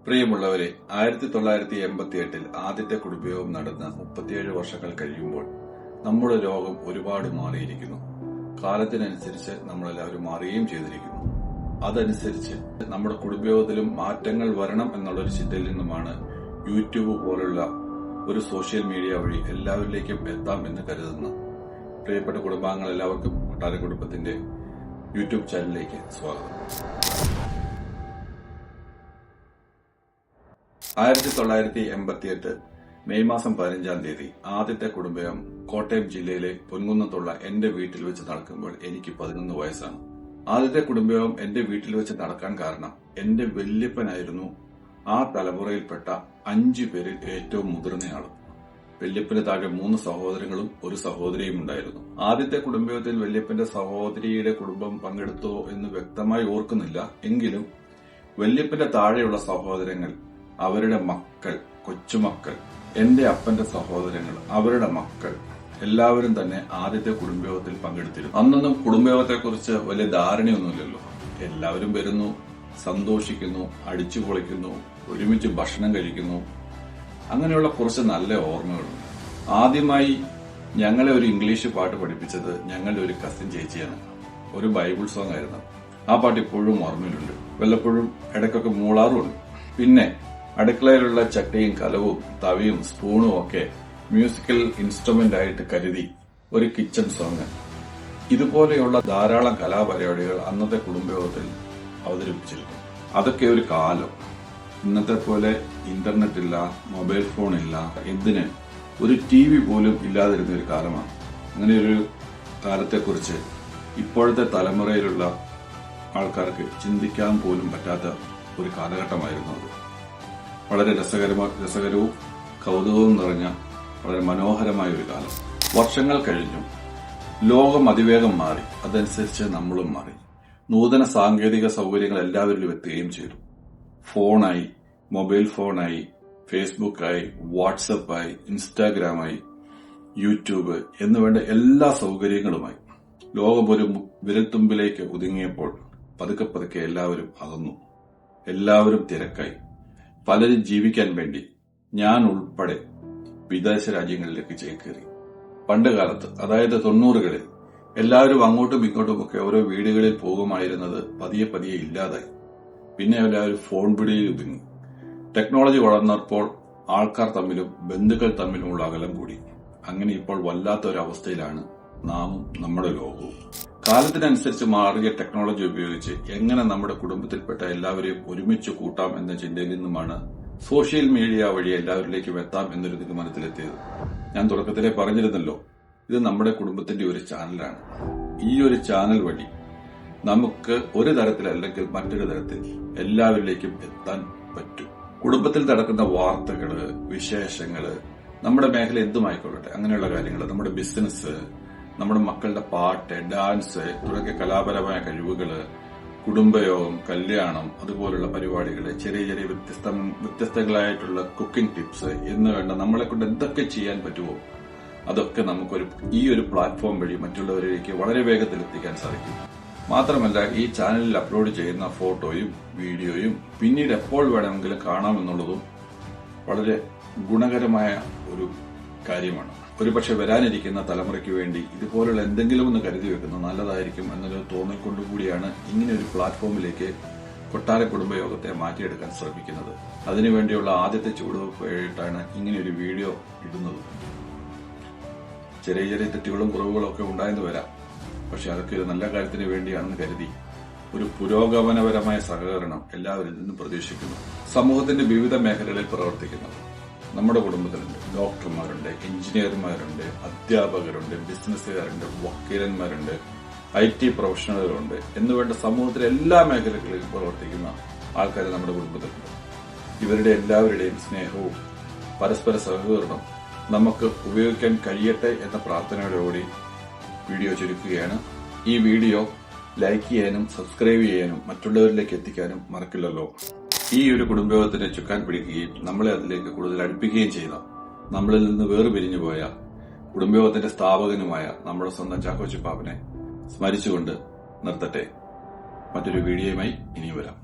പ്രിയമുള്ളവരെ, 1988 ആദ്യത്തെ കുടുംബയോഗം നടന്ന് 37 വർഷങ്ങൾ കഴിയുമ്പോൾ നമ്മുടെ ലോകം ഒരുപാട് മാറിയിരിക്കുന്നു. കാലത്തിനനുസരിച്ച് നമ്മളെല്ലാവരും മാറുകയും ചെയ്തിരിക്കുന്നു. അതനുസരിച്ച് നമ്മുടെ കുടുംബയോഗത്തിലും മാറ്റങ്ങൾ വരണം എന്നുള്ളൊരു ചിന്തയിൽ നിന്നുമാണ് യൂട്യൂബ് പോലുള്ള ഒരു സോഷ്യൽ മീഡിയ വഴി എല്ലാവരിലേക്കും എത്താം എന്ന് കരുതുന്നു. പ്രിയപ്പെട്ട കുടുംബാംഗങ്ങൾ എല്ലാവർക്കും കൊട്ടാര കുടുംബത്തിന്റെ യൂട്യൂബ് ചാനലിലേക്ക് സ്വാഗതം. 1988 മെയ് മാസം 15-ാം തീയതി ആദ്യത്തെ കുടുംബയോഗം കോട്ടയം ജില്ലയിലെ പൊൻകുന്നത്തുള്ള എന്റെ വീട്ടിൽ വെച്ച് നടക്കുമ്പോൾ എനിക്ക് 11 വയസ്സാണ്. ആദ്യത്തെ കുടുംബയോഗം എന്റെ വീട്ടിൽ വെച്ച് നടക്കാൻ കാരണം എന്റെ വല്യപ്പനായിരുന്നു ആ തലമുറയിൽപ്പെട്ട 5 പേരിൽ ഏറ്റവും മുതിർന്നയാളും. വല്യപ്പന് താഴെ 3 സഹോദരങ്ങളും ഒരു സഹോദരിയും ഉണ്ടായിരുന്നു. ആദ്യത്തെ കുടുംബയോഗത്തിൽ വല്യപ്പന്റെ സഹോദരിയുടെ കുടുംബം പങ്കെടുത്തോ എന്ന് വ്യക്തമായി ഓർക്കുന്നില്ല. എങ്കിലും വല്യപ്പന്റെ താഴെയുള്ള സഹോദരങ്ങൾ, അവരുടെ മക്കൾ, കൊച്ചുമക്കൾ, എന്റെ അപ്പന്റെ സഹോദരങ്ങൾ, അവരുടെ മക്കൾ എല്ലാവരും തന്നെ ആദ്യത്തെ കുടുംബയോഗത്തിൽ പങ്കെടുത്തിരുന്നു. അന്നൊന്നും കുടുംബയോഗത്തെക്കുറിച്ച് വലിയ ധാരണയൊന്നുമില്ലല്ലോ. എല്ലാവരും വരുന്നു, സന്തോഷിക്കുന്നു, അടിച്ചു പൊളിക്കുന്നു, ഒരുമിച്ച് ഭക്ഷണം കഴിക്കുന്നു. അങ്ങനെയുള്ള കുറച്ച് നല്ല ഓർമ്മകളുണ്ട്. ആദ്യമായി ഞങ്ങളെ ഒരു ഇംഗ്ലീഷ് പാട്ട് പഠിപ്പിച്ചത് ഞങ്ങളുടെ ഒരു കസിൻ ചേച്ചിയാണ്. ഒരു ബൈബിൾ സോങ് ആയിരുന്നു. ആ പാട്ട് ഇപ്പോഴും ഓർമ്മയിലുണ്ട്. വല്ലപ്പോഴും ഇടയ്ക്കൊക്കെ മൂളാറുമുണ്ട്. പിന്നെ അടുക്കളയിലുള്ള ചട്ടിയും കലവും തവിയും സ്പൂണും ഒക്കെ മ്യൂസിക്കൽ ഇൻസ്ട്രുമെന്റ് ആയിട്ട് കരുതി ഒരു കിച്ചൺ സോങ്. ഇതുപോലെയുള്ള ധാരാളം കലാപരിപാടികൾ അന്നത്തെ കുടുംബയോഗത്തിൽ അവതരിപ്പിച്ചിരുന്നു. അതൊക്കെ ഒരു കാലം. ഇന്നത്തെ പോലെ ഇന്റർനെറ്റ് ഇല്ല, മൊബൈൽ ഫോൺ ഇല്ല, എന്തിന് ഒരു TV പോലും ഇല്ലാതിരുന്ന ഒരു കാലമാണ്. അങ്ങനെ ഒരു കാലത്തെക്കുറിച്ച് ഇപ്പോഴത്തെ തലമുറയിലുള്ള ആൾക്കാർക്ക് ചിന്തിക്കാൻ പോലും പറ്റാത്ത ഒരു കാലഘട്ടമായിരുന്നു അത്. വളരെ രസകരവും കൗതുകവും നിറഞ്ഞ വളരെ മനോഹരമായ ഒരു കാലം. വർഷങ്ങൾ കഴിഞ്ഞു, ലോകം അതിവേഗം മാറി. അതനുസരിച്ച് നമ്മളും മാറി. നൂതന സാങ്കേതിക സൗകര്യങ്ങൾ എല്ലാവരിലും എത്തുകയും ചെയ്തു. ഫോണായി, മൊബൈൽ ഫോണായി, ഫേസ്ബുക്കായി, വാട്സപ്പായി, ഇൻസ്റ്റാഗ്രാമായി, യൂട്യൂബ് എന്നുവേണ്ട എല്ലാ സൗകര്യങ്ങളുമായി ലോകം ഒരു വിരൽത്തുമ്പിലേക്ക് ഒതുങ്ങിയപ്പോൾ പതുക്കെ പതുക്കെ എല്ലാവരും അകന്നു. എല്ലാവരും തിരക്കായി. പലരും ജീവിക്കാൻ വേണ്ടി, ഞാൻ ഉൾപ്പെടെ, വിദേശ രാജ്യങ്ങളിലേക്ക് ചേക്കേറി. പണ്ട് കാലത്ത്, അതായത് 90കളിൽ എല്ലാവരും അങ്ങോട്ടും ഇങ്ങോട്ടുമൊക്കെ ഓരോ വീടുകളിൽ പോകുമായിരുന്നത് പതിയെ പതിയെ ഇല്ലാതായി. പിന്നെ എല്ലാവരും ഫോൺ പിടിയിൽ ഒതുങ്ങി. ടെക്നോളജി വളർന്നപ്പോൾ ആൾക്കാർ തമ്മിലും ബന്ധുക്കൾ തമ്മിലുമുള്ള അകലം കൂടി. അങ്ങനെ ഇപ്പോൾ വല്ലാത്തൊരവസ്ഥയിലാണ് നാമും നമ്മുടെ ലോകവും. കാലത്തിനനുസരിച്ച് മാറിയ ടെക്നോളജി ഉപയോഗിച്ച് എങ്ങനെ നമ്മുടെ കുടുംബത്തിൽപ്പെട്ട എല്ലാവരെയും ഒരുമിച്ച് കൂട്ടാം എന്ന ചിന്തയിൽ നിന്നുമാണ് സോഷ്യൽ മീഡിയ വഴി എല്ലാവരിലേക്കും എത്താം എന്നൊരു തീരുമാനത്തിലെത്തിയത്. ഞാൻ തുടക്കത്തിലെ പറഞ്ഞിരുന്നല്ലോ, ഇത് നമ്മുടെ കുടുംബത്തിന്റെ ഒരു ചാനലാണ്. ഈ ഒരു ചാനൽ വഴി നമുക്ക് ഒരു തരത്തിലല്ലെങ്കിൽ മറ്റൊരു തരത്തിൽ എല്ലാവരിലേക്കും എത്താൻ പറ്റും. കുടുംബത്തിൽ നടക്കുന്ന വാർത്തകള്, വിശേഷങ്ങള്, നമ്മുടെ മേഖല എന്തുമായിക്കൊള്ളട്ടെ, അങ്ങനെയുള്ള കാര്യങ്ങൾ, നമ്മുടെ ബിസിനസ്, നമ്മുടെ മക്കളുടെ പാട്ട്, ഡാൻസ് തുടങ്ങിയ കലാപരമായ കഴിവുകള്, കുടുംബയോഗം, കല്യാണം, അതുപോലുള്ള പരിപാടികള്, ചെറിയ ചെറിയ വ്യത്യസ്തങ്ങളായിട്ടുള്ള കുക്കിംഗ് ടിപ്സ് എന്ന് വേണ്ട നമ്മളെ കൊണ്ട് എന്തൊക്കെ ചെയ്യാൻ പറ്റുമോ അതൊക്കെ നമുക്കൊരു ഈ ഒരു പ്ലാറ്റ്ഫോം വഴി മറ്റുള്ളവരിലേക്ക് വളരെ വേഗത്തിൽ എത്തിക്കാൻ സാധിക്കും. മാത്രമല്ല, ഈ ചാനലിൽ അപ്ലോഡ് ചെയ്യുന്ന ഫോട്ടോയും വീഡിയോയും പിന്നീട് എപ്പോൾ വേണമെങ്കിലും കാണാമെന്നുള്ളതും വളരെ ഗുണകരമായ ഒരു കാര്യമാണ്. ഒരുപക്ഷെ വരാനിരിക്കുന്ന തലമുറയ്ക്ക് വേണ്ടി ഇതുപോലുള്ള എന്തെങ്കിലും ഒന്ന് കരുതി വെക്കുന്നത് നല്ലതായിരിക്കും എന്നൊരു തോന്നിക്കൊണ്ടുകൂടിയാണ് ഇങ്ങനെ ഒരു പ്ലാറ്റ്ഫോമിലേക്ക് കൊട്ടാര കുടുംബയോഗത്തെ മാറ്റിയെടുക്കാൻ ശ്രമിക്കുന്നത്. അതിനുവേണ്ടിയുള്ള ആദ്യത്തെ ചുവടുവയ്പ്പായിട്ടാണ് ഇങ്ങനെ ഒരു വീഡിയോ ഇടുന്നത്. ചെറിയ ചെറിയ തെറ്റുകളും കുറവുകളും ഒക്കെ ഉണ്ടായെന്ന് വരാം. പക്ഷെ അതൊക്കെ ഒരു നല്ല കാര്യത്തിന് വേണ്ടിയാണെന്ന് കരുതി ഒരു പുരോഗമനപരമായ സഹകരണം എല്ലാവരിൽ നിന്നും പ്രതീക്ഷിക്കുന്നു. സമൂഹത്തിന്റെ വിവിധ മേഖലകളിൽ പ്രവർത്തിക്കുന്നത് നമ്മുടെ കുടുംബത്തിലുണ്ട്. ഡോക്ടർമാരുണ്ട്, എഞ്ചിനീയർമാരുണ്ട്, അധ്യാപകരുണ്ട്, ബിസിനസ്സുകാരുണ്ട്, വക്കീലന്മാരുണ്ട്, IT പ്രൊഫഷണലുകളുണ്ട് എന്നുവേണ്ട സമൂഹത്തിലെ എല്ലാ മേഖലകളിലും പ്രവർത്തിക്കുന്ന ആൾക്കാർ നമ്മുടെ കുടുംബത്തിലുണ്ട്. ഇവരുടെ എല്ലാവരുടെയും സ്നേഹവും പരസ്പര സഹകരണം നമുക്ക് ഉപയോഗിക്കാൻ കഴിയട്ടെ എന്ന പ്രാർത്ഥനയോടുകൂടി വീഡിയോ ചുരുക്കുകയാണ്. ഈ വീഡിയോ ലൈക്ക് ചെയ്യാനും സബ്സ്ക്രൈബ് ചെയ്യാനും മറ്റുള്ളവരിലേക്ക് എത്തിക്കാനും മറക്കില്ലല്ലോ. ഈ ഒരു കുടുംബയോഗത്തിനെ ചുക്കാൻ പിടിക്കുകയും നമ്മളെ അതിലേക്ക് കൂടുതൽ അടുപ്പിക്കുകയും ചെയ്ത, നമ്മളിൽ നിന്ന് വേർപിരിഞ്ഞു പോയ കുടുംബയോഗത്തിന്റെ സ്ഥാപകനുമായ നമ്മുടെ സ്വന്തം ചാക്കോച്ചിപ്പാപ്പനെ സ്മരിച്ചുകൊണ്ട് നിർത്തട്ടെ. മറ്റൊരു വീഡിയോയുമായി ഇനിയും വരാം.